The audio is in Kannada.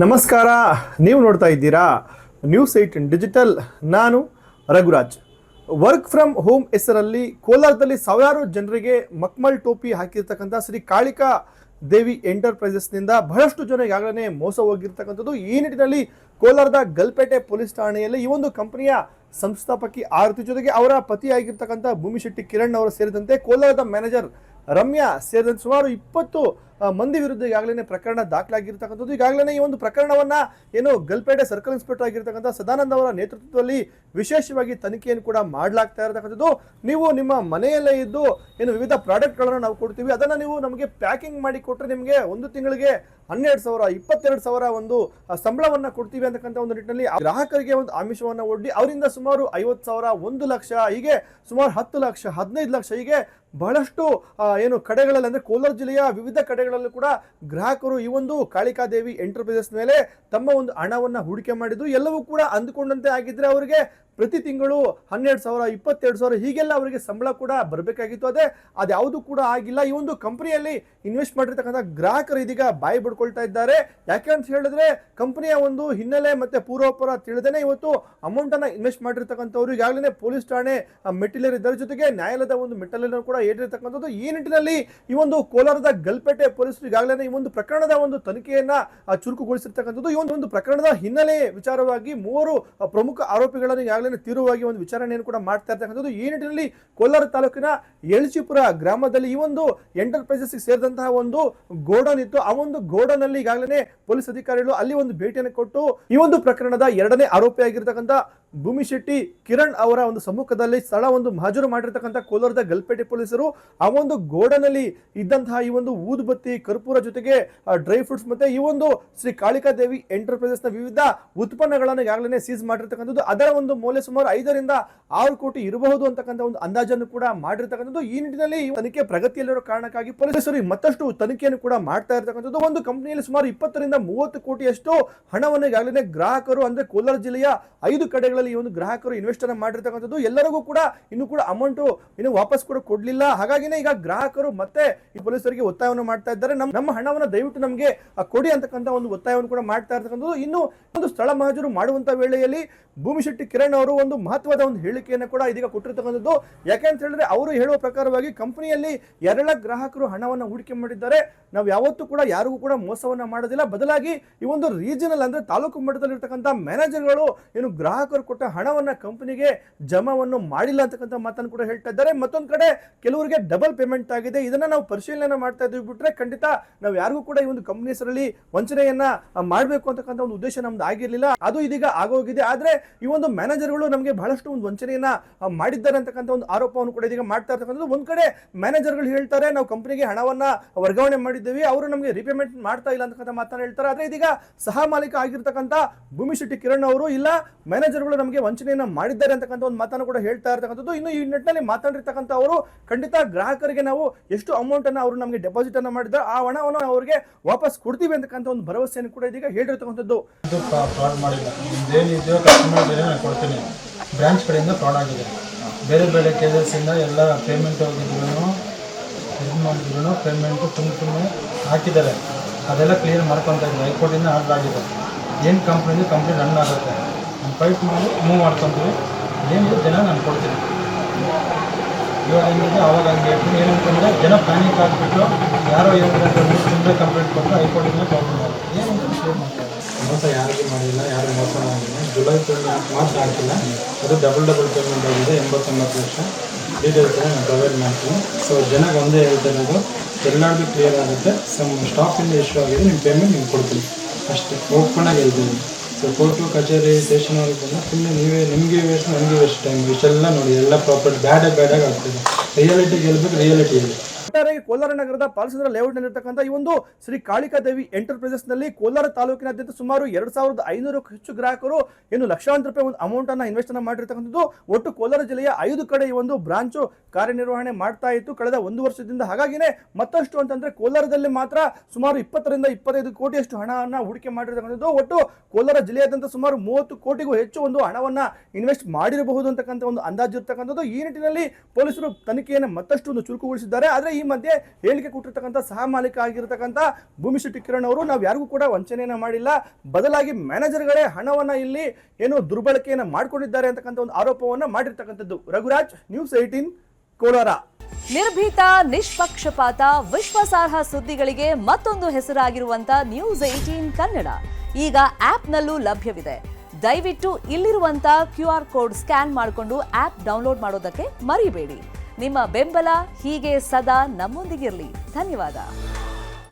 ನಮಸ್ಕಾರ. ನೀವು ನೋಡ್ತಾ ಇದ್ದೀರಾ ನ್ಯೂಸ್ 18 ಡಿಜಿಟಲ್. ನಾನು ರಘುರಾಜ್. ವರ್ಕ್ ಫ್ರಮ್ ಹೋಮ್ ಹೆಸರಲ್ಲಿ ಕೋಲಾರದಲ್ಲಿ ಸಾವಿರಾರು ಜನರಿಗೆ ಮಕ್ಮಲ್ ಟೋಪಿ ಹಾಕಿರ್ತಕ್ಕಂಥ ಶ್ರೀ ಕಾಳಿಕಾ ದೇವಿ ಎಂಟರ್ಪ್ರೈಸಸ್ನಿಂದ ಬಹಳಷ್ಟು ಜನ ಈಗಾಗಲೇ ಮೋಸ ಹೋಗಿರ್ತಕ್ಕಂಥದ್ದು. ಈ ನಿಟ್ಟಿನಲ್ಲಿ ಕೋಲಾರದ ಗಲ್ಪೇಟೆ ಪೊಲೀಸ್ ಠಾಣೆಯಲ್ಲಿ ಈ ಒಂದು ಕಂಪನಿಯ ಸಂಸ್ಥಾಪಕಿ ಆರತಿ ಜೊತೆಗೆ ಅವರ ಪತಿಯಾಗಿರ್ತಕ್ಕಂಥ ಭೂಮಿಶೆಟ್ಟಿ ಕಿರಣ್ ಅವರು ಸೇರಿದಂತೆ ಕೋಲಾರದ ಮ್ಯಾನೇಜರ್ ರಮ್ಯಾ ಸೇರಿದಂತೆ ಸುಮಾರು 20 ಮಂದಿ ವಿರುದ್ಧ ಈಗಾಗಲೇ ಪ್ರಕರಣ ದಾಖಲಾಗಿರ್ತಕ್ಕಂಥದ್ದು. ಈಗಾಗಲೇ ಈ ಒಂದು ಪ್ರಕರಣವನ್ನ ಏನು ಗಲ್ಪೇಟೆ ಸರ್ಕಲ್ ಇನ್ಸ್ಪೆಕ್ಟರ್ ಆಗಿರ್ತಕ್ಕಂಥ ಸದಾನಂದ ಅವರ ನೇತೃತ್ವದಲ್ಲಿ ವಿಶೇಷವಾಗಿ ತನಿಖೆಯನ್ನು ಕೂಡ ಮಾಡಲಾಗ್ತಾ ಇರತಕ್ಕಂಥದ್ದು. ನೀವು ನಿಮ್ಮ ಮನೆಯಲ್ಲೇ ಇದ್ದು ಏನು ವಿವಿಧ ಪ್ರಾಡಕ್ಟ್ಗಳನ್ನು ನಾವು ಕೊಡ್ತೀವಿ, ಅದನ್ನು ನೀವು ನಮಗೆ ಪ್ಯಾಕಿಂಗ್ ಮಾಡಿ ಕೊಟ್ಟರೆ ನಿಮಗೆ ಒಂದು ತಿಂಗಳಿಗೆ 12,000 22,000 ಒಂದು ಸಂಬಳವನ್ನು ಕೊಡ್ತೀವಿ ಅಂತಕ್ಕಂಥ ಒಂದು ನಿಟ್ಟಿನಲ್ಲಿ ಗ್ರಾಹಕರಿಗೆ ಒಂದು ಆಮಿಷವನ್ನು ಒಡ್ಡಿ ಅವರಿಂದ ಸುಮಾರು 50,000 1 ಲಕ್ಷ ಹೀಗೆ ಸುಮಾರು 10 ಲಕ್ಷ 15 ಲಕ್ಷ ಹೀಗೆ ಬಹಳಷ್ಟು ಏನು ಕಡೆಗಳಲ್ಲಿ ಅಂದರೆ ಕೋಲಾರ ಜಿಲ್ಲೆಯ ವಿವಿಧ ಕಡೆಗಳಲ್ಲೂ ಕೂಡ ಗ್ರಾಹಕರು ಈ ಒಂದು ಕಾಳಿಕಾದೇವಿ ಎಂಟರ್ಪ್ರೈಸಸ್ ಮೇಲೆ ತಮ್ಮ ಒಂದು ಹಣವನ್ನು ಹೂಡಿಕೆ ಮಾಡಿದ್ರು. ಎಲ್ಲವೂ ಕೂಡ ಅಂದುಕೊಂಡಂತೆ ಆಗಿದ್ರೆ ಅವರಿಗೆ ಪ್ರತಿ ತಿಂಗಳು 12,000 22,000 ಹೀಗೆಲ್ಲ ಅವರಿಗೆ ಸಂಬಳ ಕೂಡ ಬರಬೇಕಾಗಿತ್ತು. ಅದ್ಯಾವುದು ಕೂಡ ಆಗಿಲ್ಲ. ಈ ಒಂದು ಕಂಪನಿಯಲ್ಲಿ ಇನ್ವೆಸ್ಟ್ ಮಾಡಿರ್ತಕ್ಕಂಥ ಗ್ರಾಹಕರು ಇದೀಗ ಬಾಯಿ ಬಿಡ್ಕೊಳ್ತಾ ಇದ್ದಾರೆ. ಯಾಕೆ ಅಂತ ಹೇಳಿದ್ರೆ ಕಂಪನಿಯ ಒಂದು ಹಿನ್ನೆಲೆ ಮತ್ತೆ ಪೂರ್ವಾಪರ ತಿಳಿದೇನೆ ಇವತ್ತು ಅಮೌಂಟ್ ಅನ್ನ ಇನ್ವೆಸ್ಟ್ ಮಾಡಿರ್ತಕ್ಕಂಥವ್ರು ಈಗಾಗಲೇ ಪೊಲೀಸ್ ಠಾಣೆ ಮೆಟ್ಟಿಲೇರಿದ್ದಾರೆ, ಜೊತೆಗೆ ನ್ಯಾಯಾಲಯದ ಒಂದು ಮೆಟ್ಟಲನ್ನು ಕೂಡ ಏರಿರ್ತಕ್ಕಂಥದ್ದು. ಈ ನಿಟ್ಟಿನಲ್ಲಿ ಈ ಒಂದು ಕೋಲಾರದ ಗಲ್ಪೇಟೆ ಪೊಲೀಸರು ಈಗಾಗಲೇ ಈ ಒಂದು ಪ್ರಕರಣದ ಒಂದು ತನಿಖೆಯನ್ನ ಚುರುಕುಗೊಳಿಸಿರ್ತಕ್ಕಂಥದ್ದು. ಈ ಒಂದು ಪ್ರಕರಣದ ಹಿನ್ನೆಲೆ ವಿಚಾರವಾಗಿ 3 ಪ್ರಮುಖ ಆರೋಪಿಗಳನ್ನು ಈಗಾಗಲೇ ತೀವ್ರವಾಗಿ ಒಂದು ವಿಚಾರಣೆಯನ್ನು ಕೂಡ ಮಾಡ್ತಾ ಇರ್ತಕ್ಕಂಥದ್ದು. ಈ ನಿಟ್ಟಿನಲ್ಲಿ ಕೋಲಾರ ತಾಲೂಕಿನ ಎಳ್ಚಿಪುರ ಗ್ರಾಮದಲ್ಲಿ ಈ ಒಂದು ಎಂಟರ್ಪ್ರೈಸಸ್ ಸೇರಿದಂತಹ ಒಂದು ಗೋಡನ್ ಇತ್ತು. ಆ ಒಂದು ಗೋಡನ್ ಅಲ್ಲಿ ಈಗಾಗಲೇ ಪೊಲೀಸ್ ಅಧಿಕಾರಿಗಳು ಅಲ್ಲಿ ಒಂದು ಭೇಟಿಯನ್ನು ಕೊಟ್ಟು ಈ ಒಂದು ಪ್ರಕರಣದ 2ನೇ ಆರೋಪಿಯಾಗಿರ್ತಕ್ಕಂಥ ಭೂಮಿಶೆಟ್ಟಿ ಕಿರಣ್ ಅವರ ಒಂದು ಸಮ್ಮುಖದಲ್ಲಿ ಸ್ಥಳ ಒಂದು ಹಾಜರು ಮಾಡಿರ್ತಕ್ಕಂಥ ಕೋಲಾರದ ಗಲ್ಪೇಟೆ ಪೊಲೀಸರು ಆ ಒಂದು ಗೋಡನ್ ಅಲ್ಲಿ ಇದ್ದಂತಹ ಈ ಒಂದು ಊದುಬತ್ತಿ ಕರ್ಪೂರ ಜೊತೆಗೆ ಡ್ರೈ ಫ್ರೂಟ್ಸ್ ಮತ್ತೆ ಈ ಒಂದು ಶ್ರೀ ಕಾಳಿಕಾದೇವಿ ಎಂಟರ್ಪ್ರೈಸಸ್ ನ ವಿವಿಧ ಉತ್ಪನ್ನಗಳನ್ನು ಈಗಾಗಲೇ ಸೀಸ್ ಮಾಡಿರ್ತಕ್ಕಂಥದ್ದು. ಅದರ ಒಂದು ಮೌಲ್ಯ ಸುಮಾರು 5 ರಿಂದ 6 ಕೋಟಿ ಇರಬಹುದು ಅಂತಕ್ಕಂಥ ಒಂದು ಅಂದಾಜನ್ನು ಕೂಡ ಮಾಡಿರ್ತಕ್ಕಂಥದ್ದು. ಈ ನಿಟ್ಟಿನಲ್ಲಿ ತನಿಖೆ ಪ್ರಗತಿಯಲ್ಲಿರೋ ಕಾರಣಕ್ಕಾಗಿ ಪೊಲೀಸರು ಮತ್ತಷ್ಟು ತನಿಖೆಯನ್ನು ಕೂಡ ಮಾಡ್ತಾ ಇರ್ತಕ್ಕಂಥದ್ದು. ಒಂದು ಕಂಪನಿಯಲ್ಲಿ ಸುಮಾರು 20 ರಿಂದ 30 ಕೋಟಿಯಷ್ಟು ಹಣವನ್ನು ಈಗಾಗಲೇ ಗ್ರಾಹಕರು ಅಂದ್ರೆ ಕೋಲಾರ ಜಿಲ್ಲೆಯ 5 ಕಡೆಗಳಲ್ಲಿ ಈ ಒಂದು ಗ್ರಾಹಕರು ಇನ್ವೆಸ್ಟ್ ಅನ್ನ ಮಾಡಿರ್ತಕ್ಕಂಥದ್ದು. ಎಲ್ಲರಿಗೂ ಕೂಡ ಇನ್ನು ಕೂಡ ಅಮೌಂಟ್ ಇನ್ನು ವಾಪಸ್ ಕೂಡ ಕೊಡ್ಲಿಲ್ಲ. ಹಾಗಾಗಿನೇ ಈಗ ಗ್ರಾಹಕರು ಮತ್ತೆ ಈ ಪೊಲೀಸರಿಗೆ ಒತ್ತಾಯವನ್ನು ಮಾಡ್ತಾ ಇದ್ದಾರೆ, ನಮ್ಮ ಹಣವನ್ನು ದಯವಿಟ್ಟು ನಮಗೆ ಕೊಡಿ ಅಂತಕ್ಕಂಥ ಒಂದು ಒತ್ತಾಯವನ್ನು ಕೂಡ ಮಾಡ್ತಾ ಇರ್ತಕ್ಕಂಥದ್ದು. ಇನ್ನು ಒಂದು ಸ್ಥಳ ಮಹಾಜರು ಮಾಡುವಂತ ವೇಳೆಯಲ್ಲಿ ಭೂಮಿಶೆಟ್ಟಿ ಕಿರಣ್ ಅವರು ಒಂದು ಮಹತ್ವದ ಒಂದು ಹೇಳಿಕೆಯನ್ನು ಕೂಡ ಇದೀಗ ಕೊಟ್ಟಿರ್ತಕ್ಕಂಥದ್ದು. ಯಾಕೆ ಅಂತ ಹೇಳಿದ್ರೆ ಅವರು ಹೇಳುವ ಪ್ರಕಾರವಾಗಿ ಕಂಪನಿಯಲ್ಲಿ 2 ಗ್ರಾಹಕರು ಹಣವನ್ನು ಹೂಡಿಕೆ ಮಾಡಿದ್ದಾರೆ, ನಾವು ಯಾವತ್ತೂ ಕೂಡ ಯಾರಿಗೂ ಕೂಡ ಮೋಸವನ್ನ ಮಾಡೋದಿಲ್ಲ, ಬದಲಾಗಿ ಈ ಒಂದು ರೀಜನಲ್ ಅಂದ್ರೆ ತಾಲೂಕು ಮಟ್ಟದಲ್ಲಿ ಇರ್ತಕ್ಕಂಥ ಮ್ಯಾನೇಜರ್ಗಳು ಏನು ಗ್ರಾಹಕರು ಕೊಟ್ಟ ಹಣವನ್ನ ಕಂಪನಿಗೆ ಜಮಾವನ್ನು ಮಾಡಿಲ್ಲ ಅಂತಕ್ಕಂಥ ಮಾತನ್ನು ಕೂಡ ಹೇಳ್ತಾ ಇದ್ದಾರೆ. ಮತ್ತೊಂದು ಕಡೆ ಕೆಲವರಿಗೆ ಡಬಲ್ ಪೇಮೆಂಟ್ ಆಗಿದೆ, ಇದನ್ನ ನಾವು ಪರಿಶೀಲನೆ ಮಾಡ್ತಾ ಇದ್ದೀವಿ ಬಿಟ್ರೆ ಖಂಡಿತ ನಾವು ಯಾರಿಗೂ ಕೂಡ ಈ ಒಂದು ಕಂಪನಿ ಹೆಸರಲ್ಲಿ ವಂಚನೆಯನ್ನ ಮಾಡಬೇಕು ಅಂತಕ್ಕಂಥ ಒಂದು ಉದ್ದೇಶ ನಮ್ದು ಆಗಿರ್ಲಿಲ್ಲ, ಅದು ಇದೀಗ ಆಗೋಗಿದೆ. ಆದ್ರೆ ಈ ಒಂದು ಮ್ಯಾನೇಜರ್ಗಳು ನಮಗೆ ಬಹಳಷ್ಟು ಒಂದು ವಂಚನೆಯನ್ನ ಮಾಡಿದ್ದಾರೆ ಅಂತಕ್ಕಂಥ ಒಂದು ಆರೋಪವನ್ನು ಕೂಡ ಇದೀಗ ಮಾಡ್ತಾ ಇರ್ತಕ್ಕಂಥದ್ದು. ಒಂದ್ ಕಡೆ ಮ್ಯಾನೇಜರ್ಗಳು ಹೇಳ್ತಾರೆ ನಾವು ಕಂಪನಿಗೆ ಹಣವನ್ನ ವರ್ಗಾವಣೆ ಮಾಡಿದ್ದೇವೆ, ಅವರು ನಮಗೆ ರಿಪೇಮೆಂಟ್ ಮಾಡ್ತಾ ಇಲ್ಲ ಅಂತಕ್ಕಂಥ ಮಾತನ್ನ ಹೇಳ್ತಾರೆ. ಆದ್ರೆ ಇದೀಗ ಸಹ ಮಾಲೀಕ ಆಗಿರ್ತಕ್ಕಂಥ ಭೂಮಿಶೆಟ್ಟಿ ಕಿರಣ್ ಅವರು ಇಲ್ಲ ಮ್ಯಾನೇಜರ್ಗಳು ನಮಗೆ ವಂಚನೆಯನ್ನ ಮಾಡಿದ್ದಾರೆ ಅಂತಕ್ಕಂಥ ಒಂದು ಮಾತನ್ನು ಕೂಡ ಹೇಳ್ತಾ ಇರ್ತಕ್ಕಂಥದ್ದು. ಇನ್ನು ಈ ನಿಟ್ಟಿನಲ್ಲಿ ಮಾತಾಡಿರ್ತಕ್ಕಂಥ ಅವರು ಖಂಡಿತ ಗ್ರಾಹಕರಿಗೆ ನಾವು ಎಷ್ಟು ಅಮೌಂಟ್ ಅನ್ನ ಅವರು ನಮಗೆ ಡೆಪಾಸಿಟ್ ಅನ್ನ ಮಾಡಿದ್ದಾರೆ ಆ ಹಣವನ್ನು ಅವರಿಗೆ ವಾಪಸ್ ಕೊಡ್ತೀವಿ ಅಂತಕ್ಕಂಥ ಒಂದು ಭರವಸೆಯನ್ನು ಕೂಡ ಇದೀಗ ಹೇಳಿರ್ತಕ್ಕಂಥದ್ದು. ಕೊಡ್ತೀನಿ, ಬ್ರಾಂಚ್ ಕಡೆಯಿಂದ ಫ್ರಾಡ್ ಆಗಿದೆ, ಬೇರೆ ಬೇರೆ ಕೇಸಸ್ಸಿಂದ ಎಲ್ಲ ಪೇಮೆಂಟ್ ಹೋಗಿದ್ರು ಇದು ಮಾಡಿದ್ರು ಪೇಮೆಂಟು ತುಂಬ ಹಾಕಿದ್ದಾರೆ, ಅದೆಲ್ಲ ಕ್ಲಿಯರ್ ಮಾಡ್ಕೊತಾ ಇದ್ದೀವಿ. ಹೈಕೋರ್ಟಿಂದ ಆರ್ಡರ್ ಆಗಿದೆ, ಏನು ಕಂಪ್ನಿದು ಕಂಪ್ನಿ ರನ್ ಆಗುತ್ತೆ, ನಮ್ಮ ಫೈಟ್ ಮಾಡಿ ಮೂವ್ ಮಾಡ್ಕೊತೀವಿ, ಏನಿದೆ ಜನ ನಾನು ಕೊಡ್ತೀನಿ. ಇವಾಗ ಹೆಂಗಿದೆ ಅವಾಗ ಹಂಗೆ ಹೇಳ್ತೀನಿ. ಏನಂತಂದರೆ ಜನ ಪ್ಯಾನಿಕ್ ಆಗಿಬಿಟ್ಟು ಯಾರೋ ಏನಂದ್ರೆ ಸುಮ್ಮನೆ ಕಂಪ್ಲೇಂಟ್ ಕೊಟ್ಟು ಹೈಕೋರ್ಟಿಂದ ಪ್ರಾಬ್ಲಮ್ ಆಗುತ್ತೆ. ಏನಂತ ಕ್ಲಿಯರ್ ಮಾಡ್ತಾರೆ, ಮೋಸ ಯಾರಿಗೂ ಮಾಡಿಲ್ಲ, ಯಾರು ಮೋಸ ಮಾಡಿಲ್ಲ. ಜುಲೈ ಪೇಮೆಂಟ್ ಮಾತ್ರ ಹಾಕಿಲ್ಲ, ಅದು ಡಬಲ್ ಪೇಮೆಂಟ್ ಆಗಿದೆ 89 ಲಕ್ಷ. ಡೀಟೇಲ್ಸ್ ನಾನು ಪ್ರೊವೈಡ್ ಮಾಡ್ತೀನಿ. ಸೊ ಜನಕ್ಕೆ ಒಂದೇ ಹೇಳ್ತಿರೋದು, ಎಲ್ಲರಿಗೂ ಕ್ಲಿಯರ್ ಆಗುತ್ತೆ. ಸ್ಟಾಫಿಂದ ಇಶ್ಯೂ ಆಗಿದೆ, ನಿಮ್ಮ ಪೇಮೆಂಟ್ ನಿಮ್ಗೆ ಕೊಡ್ತೀನಿ ಅಷ್ಟೇ, ಓಪನ್ನಾಗಿ ಹೇಳ್ತೀನಿ. ಸೊ ಕೋರ್ಟು ಕಚೇರಿ ಸ್ಟೇಷನ್ ಅವ್ರಿಗೆ ಬಂದು ಸುಮ್ಮನೆ ನೀವೇ ನಿಮಗೆ ವೇಸ್ಟ್ ನನಗೆ ವೇಸ್ಟ್ ಟೈಮ್ ಇಷ್ಟೆಲ್ಲ ನೋಡಿ ಎಲ್ಲ ಪ್ರಾಪರ್ಟಿ ಬ್ಯಾಡಾಗಿ ಆಗ್ತದೆ. ರಿಯಾಲಿಟಿ ಗೆಲ್ಬೇಕು, ರಿಯಾಲಿಟಿ ಇದೆ. ಕೋಲಾರ ನಗರದ ಪಾಲ್ಸಂದ್ರ ಲೇಔಟ್ ನಲ್ಲಿರ್ತಕ್ಕಂಥ ಈ ಒಂದು ಶ್ರೀ ಕಾಳಿಕಾದೇವಿ ಎಂಟರ್ಪ್ರೈಸಸ್ ನಲ್ಲಿ ಕೋಲಾರ ತಾಲೂಕಿನಾದ್ಯಂತ ಸುಮಾರು 2,500ಕ್ಕೂ ಹೆಚ್ಚು ಗ್ರಾಹಕರು ಏನು ಲಕ್ಷಾಂತರ ರೂಪಾಯಿ ಒಂದು ಅಮೌಂಟ್ ಅನ್ನ ಇನ್ವೆಸ್ಟ್ ಅನ್ನ ಮಾಡಿರ್ತಕ್ಕಂಥದ್ದು. ಒಟ್ಟು ಕೋಲಾರ ಜಿಲ್ಲೆಯ 5 ಕಡೆ ಈ ಒಂದು ಬ್ರಾಂಚ್ ಕಾರ್ಯನಿರ್ವಹಣೆ ಮಾಡ್ತಾ ಇತ್ತು ಕಳೆದ 1 ವರ್ಷದಿಂದ. ಹಾಗಾಗಿನೇ ಮತ್ತಷ್ಟು ಅಂತಂದ್ರೆ ಕೋಲಾರದಲ್ಲಿ ಮಾತ್ರ ಸುಮಾರು 20 ರಿಂದ 25 ಕೋಟಿಯಷ್ಟು ಹಣವನ್ನ ಹೂಡಿಕೆ ಮಾಡಿರ್ತಕ್ಕಂಥದ್ದು. ಒಟ್ಟು ಕೋಲಾರ ಜಿಲ್ಲೆಯಾದ್ಯಂತ ಸುಮಾರು 30 ಕೋಟಿಗೂ ಹೆಚ್ಚು ಒಂದು ಹಣವನ್ನ ಇನ್ವೆಸ್ಟ್ ಮಾಡಿರಬಹುದು ಅಂತಕ್ಕಂಥ ಒಂದು ಅಂದಾಜು ಇರ್ತಕ್ಕಂಥದ್ದು. ಈ ನಿಟ್ಟಿನಲ್ಲಿ ಪೊಲೀಸರು ತನಿಖೆಯನ್ನು ಮತ್ತಷ್ಟು ಒಂದು ಚುರುಕುಗೊಳಿಸಿದ್ದಾರೆ. ಆದ್ರೆ ಈ ಮಧ್ಯೆ ಹೇಳಿಕೆ ಕೊಟ್ಟಿರ್ತಕ್ಕಂಥ ಸಹ ಮಾಲೀಕ ಆಗಿರ್ತಕ್ಕಂಥ ಭೂಮಿಶೆಟ್ಟಿ ಕಿರಣ್ ಅವರು ನಾವು ಯಾರಿಗೂ ಕೂಡ ವಂಚನೆಯನ್ನ ಮಾಡಿಲ್ಲ, ಬದಲಾಗಿ ಮ್ಯಾನೇಜರ್ಗಳೇ ಹಣವನ್ನ ಇಲ್ಲಿ ಏನು ದುರ್ಬಳಕೆಯನ್ನ ಮಾಡ್ಕೊಂಡಿದ್ದಾರೆ ಅಂತಕ್ಕಂಥ ಒಂದು ಆರೋಪವನ್ನ ಮಾಡಿರ್ತಕ್ಕಂಥದ್ದು. ರಘುರಾಜ್, ನ್ಯೂಸ್ 18 ಕೋಲಾರ. ನಿರ್ಭೀತ, ನಿಷ್ಪಕ್ಷಪಾತ, ವಿಶ್ವಾಸಾರ್ಹ ಸುದ್ದಿಗಳಿಗೆ ಮತ್ತೊಂದು ಹೆಸರಾಗಿರುವಂತ ನ್ಯೂಸ್ 18 ಕನ್ನಡ ಈಗ ಆಪ್ನಲ್ಲೂ ಲಭ್ಯವಿದೆ. ದಯವಿಟ್ಟು ಇಲ್ಲಿರುವಂತ QR ಕೋಡ್ ಸ್ಕ್ಯಾನ್ ಮಾಡಿಕೊಂಡು ಆಪ್ ಡೌನ್ಲೋಡ್ ಮಾಡೋದಕ್ಕೆ ಮರಿಬೇಡಿ. ನಿಮ್ಮ ಬೆಂಬಲ ಹೀಗೆ ಸದಾ ನಮ್ಮೊಂದಿಗಿರಲಿ. ಧನ್ಯವಾದ.